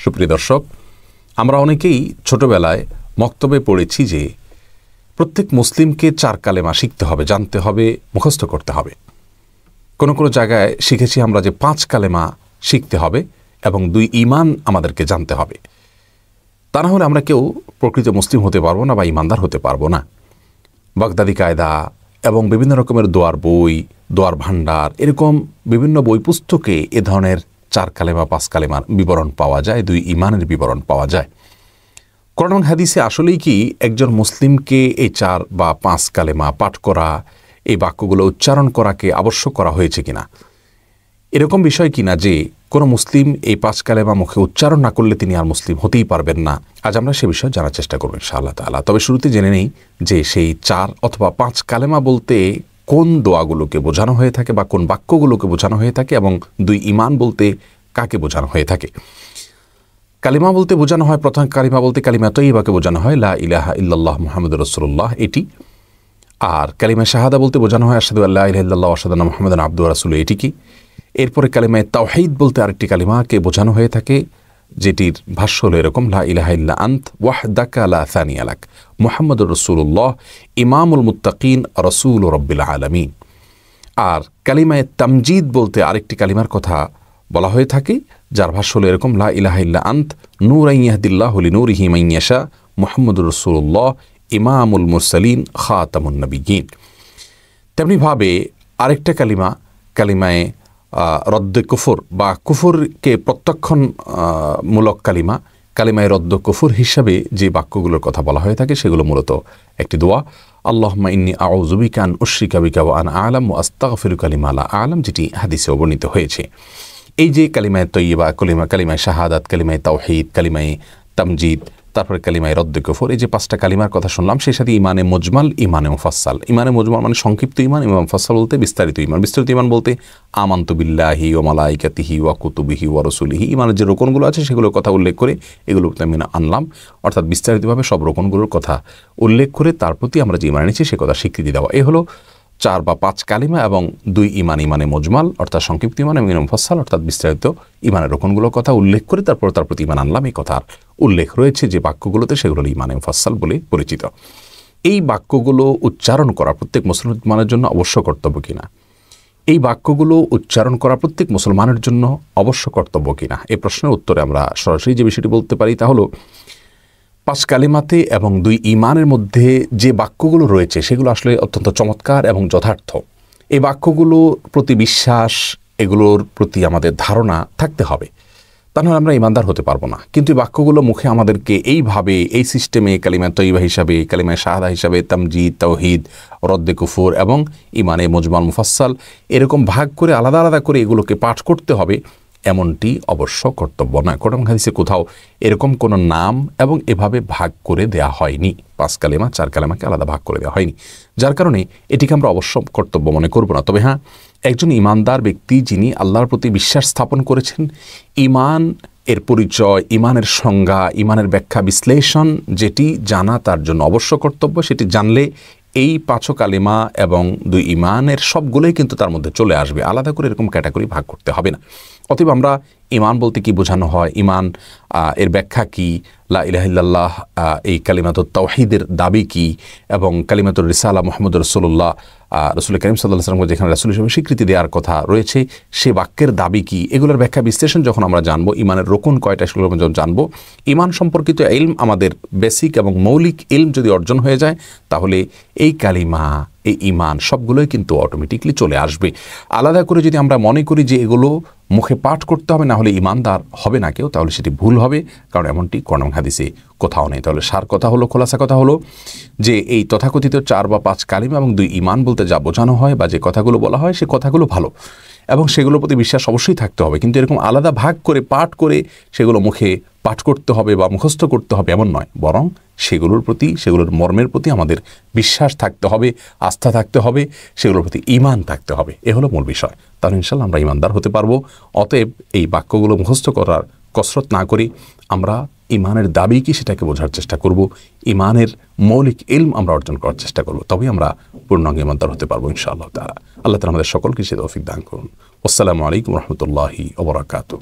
সুপ্রিয় দর্শক, আমরা অনেকেই ছোটবেলায় মক্তবে পড়েছি যে প্রত্যেক মুসলিমকে 4 কালেমা শিখতে হবে, জানতে হবে, মুখস্থ করতে হবে। কোনো কোনো জায়গায় শিখেছি আমরা যে 5 কালেমা শিখতে হবে এবং 2 ঈমান আমাদেরকে জানতে হবে। তা না হলে আমরা কেউ প্রকৃত মুসলিম হতে পারবো না বা ঈমানদার হতে পারবো না। বাগদাদি কায়দা এবং বিভিন্ন রকমের দোয়ার বই, দোয়ার ভাণ্ডার, এরকম বিভিন্ন বই পুস্তকে এ ধরনের 4 কালেমা 5 কালেমার বিবরণ পাওয়া যায়, 2 ঈমানের বিবরণ পাওয়া যায়। কোরআন হাদিসে আসলেই কি একজন মুসলিমকে এই 4 বা 5 কালেমা পাঠ করা, এই বাক্যগুলো উচ্চারণ করাকে আবশ্যক করা হয়েছে কিনা? এরকম বিষয় কিনা যে কোনো মুসলিম এই 5 কালেমা মুখে উচ্চারণ না করলে তিনি আর মুসলিম হতেই পারবেন না? আজ আমরা সে বিষয়ে জানার চেষ্টা করব ইনশাআল্লাহ তাআলা। তবে শুরুতে জেনে নেই যে সেই 4 অথবা 5 কালেমা বলতে কোন দোয়াগুলোকে বোঝানো হয়ে থাকে বা কোন বাক্যগুলোকে বোঝানো হয়ে থাকে এবং 2 ঈমান বলতে কাকে বোঝানো হয়ে থাকে। কালিমা বলতে বোঝানো হয়, প্রথম কালিমা বলতে কালিমা তয়্যিবাকে বোঝানো হয়, লা ইলাহা ইল্লাল্লাহ মুহাম্মাদুর রাসূলুল্লাহ এটি। আর কালিমা শাহাদা বলতে বোঝানো হয় আশহাদু আল্লা ইলাহা ইল্লাল্লাহ ওয়া আশহাদু আন্না মুহাম্মাদান আবদুহু ওয়া রাসূলুহু এটি কি। এরপরে কালিমায়ে তাওহীদ বলতে আরেকটি কালিমাকে বোঝানো হয়ে থাকে, যেটির ভাষ্য হলো এরকম, লা ইলাহা ইল্লা আন্ত ওয়াহদাকা লা সানিয়া লাক মুহাম্মাদুর রাসূলুল্লাহ ইমামুল মুত্তাকিন রাসূলু রাব্বিল আলামিন। আর কালিমায়ে তামজিদ বলতে আরেকটি কালিমার কথা বলা হয়ে থাকে, যার ভাষ্য হলো এরকম, লা ইলাহা ইল্লা আন্ত নূরান ইয়াহদিল্লাহু লিনূরিহি মান ইয়াশা মুহাম্মাদুর রাসূলুল্লাহ ইমামুল মুরসালিন খাতামুন নবিয়্যিন। তেমনিভাবে আরেকটা কালিমা, কালিমায়ে রদ্দে কুফর বা কুফরকে প্রত্যাখ্যান মূলক কালিমা, কালিমায়ে রদ্দ কুফর হিসাবে যে বাক্যগুলোর কথা বলা হয়ে থাকে সেগুলো মূলত একটি দোয়া, আল্লাহুম্মা ইন্নী আউযু বিকা আন উশরিকা বিকা ওয়া আনা আ'লাম ওয়া আস্তাগফিরুকা লিমা লা আ'লাম, যেটি হাদিসে বর্ণিত হয়েছে। এই যে কালিমায়ে তয়্যিবা, কালিমায়ে শাহাদাত, কালিমায়ে তাওহীদ, কালিমায়ে তামজিদ, তারপরে কালিমায়ে রদ্দে কুফর, এই যে 5টা কালিমার কথা শুনলাম, সেই সাথে ইমানে মুজমাল, ইমানে মুফাসসাল। ইমানে মুজমাল মানে সংক্ষিপ্ত ঈমান, ইমানে মুফাসসাল বলতে বিস্তারিত ঈমান। বিস্তারিত ঈমান বলতে আমানতু বিল্লাহি ওয়া মালাইকাতিহি ওয়া কুতুবিহি ওয়া রাসূলিহি, ঈমানের যে রোকনগুলো আছে সেগুলোর কথা উল্লেখ করে এগুলো আমি আনলাম, অর্থাৎ বিস্তারিতভাবে সব রোকনগুলোর কথা উল্লেখ করে তার প্রতি আমরা যে ঈমান এনেছি সে কথা স্বীকৃতি দেওয়া। এই হলো 4 বা 5 কালিমা এবং 2 ঈমান, ইমানে মুজমাল অর্থাৎ সংক্ষিপ্ত ঈমান এবং ইমানে মুফাসসাল অর্থাৎ বিস্তারিত ঈমানের রোকনগুলোর কথা উল্লেখ করে তারপর তার প্রতি ঈমান আনলাম। এই কথার উল্লেখ রয়েছে যে বাক্যগুলোতে, সেগুলো ইমানে মুফাসসাল বলে পরিচিত। এই বাক্যগুলো উচ্চারণ করা প্রত্যেক মুসলমানের জন্য অবশ্য কর্তব্য কিনা? এই বাক্যগুলো উচ্চারণ করা প্রত্যেক মুসলমানের জন্য অবশ্য কর্তব্য কিনা, এই প্রশ্নের উত্তরে আমরা সরাসরি যে বিষয়টি বলতে পারি তা হলো 5 কালিমাতে এবং 2 ঈমানের মধ্যে যে বাক্যগুলো রয়েছে সেগুলো আসলে অত্যন্ত চমৎকার এবং যথার্থ। এই বাক্যগুলোর প্রতি বিশ্বাস, এগুলোর প্রতি আমাদের ধারণা থাকতে হবে, তা নাহলে আমরা ঈমানদার হতে পারবো না। কিন্তু এই বাক্যগুলো মুখে আমাদেরকে এইভাবে, এই সিস্টেমে কালিমা তয়্যিবা হিসাবে, কালিমা শাহাদা হিসাবে, তামজিদ, তাওহীদ, রদ্দে কুফর এবং ইমানে মুজমাল মুফাসসাল এরকম ভাগ করে আলাদা আলাদা করে এগুলোকে পাঠ করতে হবে, এমনটি অবশ্য কর্তব্য নয়। কোরআন হাদিসে কোথাও এরকম কোনো নাম এবং এভাবে ভাগ করে দেয়া হয়নি। 5 কালেমা 4 কালেমাকে আলাদা ভাগ করে দেওয়া হয়নি, যার কারণে এটিকে আমরা অবশ্য কর্তব্য মনে করব না। তবে হ্যাঁ, একজন ঈমানদার ব্যক্তি যিনি আল্লাহর প্রতি বিশ্বাস স্থাপন করেছেন, ঈমান এর পরিচয়, ঈমানের সংজ্ঞা, ঈমানের ব্যাখ্যা বিশ্লেষণ যেটি জানা তার জন্য অবশ্য কর্তব্য, সেটি জানলে এই 5 কালিমা এবং 2 ঈমানের সবগুলোই কিন্তু তার মধ্যে চলে আসবে, আলাদা করে এরকম ক্যাটাগরি ভাগ করতে হবে না। অতএব আমরা ঈমান বলতে কি বোঝানো হয়, ঈমান এর ব্যাখ্যা কি, লা ইলাহা ইল্লাল্লাহ এই কালিমাতুত তাওহীদের দাবি কি, এবং কালিমাতুর রিসালা মুহাম্মদুর রাসূলুল্লাহ রাসূল করিম সাল্লাল্লাহু আলাইহি ওয়াসাল্লামকে যেখানে রাসূল হিসেবে স্বীকৃতি দেওয়ার কথা রয়েছে সে বাক্যের দাবি কি, এগুলোর ব্যাখ্যা বিশ্লেষণ যখন আমরা জানবো, ঈমানের রোকন কয়টা সেগুলো যখন জানবো, ঈমান সম্পর্কিত ইলম আমাদের বেসিক এবং মৌলিক ইলম যদি অর্জন হয়ে যায়, তাহলে এই কালিমা, এই ঈমান সবগুলোই কিন্তু অটোমেটিকলি চলে আসবে। আলাদা করে যদি আমরা মনে করি যে এগুলো মুখে পাঠ করতে হবে, না হলে ঈমানদার হবে না কেউ, তাহলে সেটি ভুল হবে, কারণ এমনটি কোরআন হাদিসে কোথাও নেই। তাহলে সার কথা হলো, খোলাসা কথা হলো যে এই তথাকথিত 4 বা 5 কালিমা এবং 2 ঈমান বলতে যা বোঝানো হয় বা যে কথাগুলো বলা হয় সে কথাগুলো ভালো এবং সেগুলোর প্রতি বিশ্বাস অবশ্যই থাকতে হবে, কিন্তু এরকম আলাদা ভাগ করে পাঠ করে সেগুলো মুখে পাঠ করতে হবে বা মুখস্থ করতে হবে এমন নয়, বরং সেগুলোর প্রতি, সেগুলোর মর্মের প্রতি আমাদের বিশ্বাস থাকতে হবে, আস্থা থাকতে হবে, সেগুলোর প্রতি ঈমান থাকতে হবে। এ হলো মূল বিষয়। তাহলে ইনশাআল্লাহ আমরা ঈমানদার হতে পারবো। অতএব এই বাক্যগুলো মুখস্থ করার কসরত না করি আমরা ঈমানের দাবি কি সেটাকে বোঝার চেষ্টা করব, ঈমানের মৌলিক ইলম আমরা অর্জন করার চেষ্টা করব, তবেই আমরা পূর্ণাঙ্গ ঈমানদার হতে পারবো ইনশাআল্লাহ তাআলা। আল্লাহ তাআলা আমাদের সকলকে সে তৌফিক দান করুন। আসসালামু আলাইকুম ওয়া রাহমাতুল্লাহি ওয়া বারাকাতুহু।